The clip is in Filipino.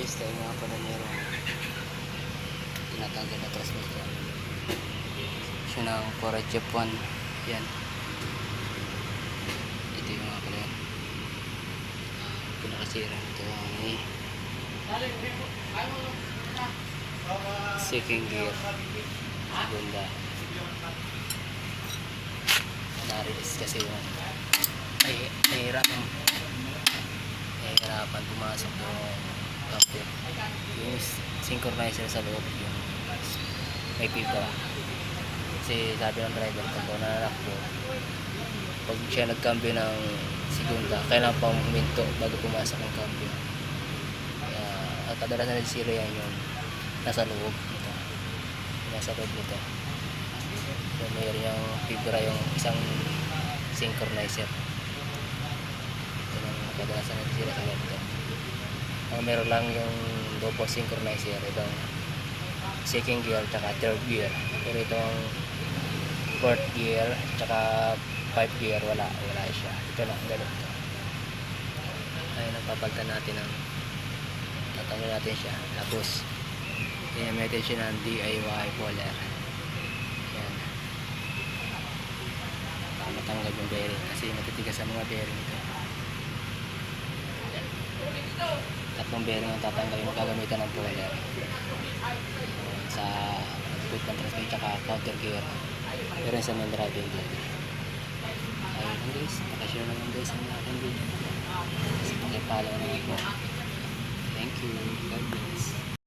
guys, tayo nga pala merong tinatanggal na transmitter. Siya ng Courage F1. Yan. Ito yung nga pala yan. Pinakasira nito ay second gear. Segunda. Na-release kasi yung nahihirapan pumasok yung camper. Yung synchronizer sa loob yung may pipra. Kasi sabi ng driver kung nananakbo, pag siya nagcambio ng segunda, kailangan pang huminto bago pumasok ng cambio. Kaya ang kadalasan na sira yan yung nasa loob nito. Nasa loob nito. So mayroon yung fibra yung isang synchronizer. Yan ang kadalasan na sira sa loob nito. Ang meron lang yung double synchronizer, itong second gear tsaka third gear. Pero itong fourth gear tsaka 5 gear wala siya. Ito lang, ganun ito. Ayun, napapagtan natin ng tatanggal natin siya. Tapos i-method siya ng DIY puller. Yan. Para matanggal yung bearing kasi matitigas sa mga bearing ito. Tatlong bearing ang tatanggal yung magagamitan ng puller. Sa foot control tsaka counter gear. Pero sa main driving gear. Ayun guys, pakishare naman guys ang ating video. Pakipollow naman po. Thank you. God bless.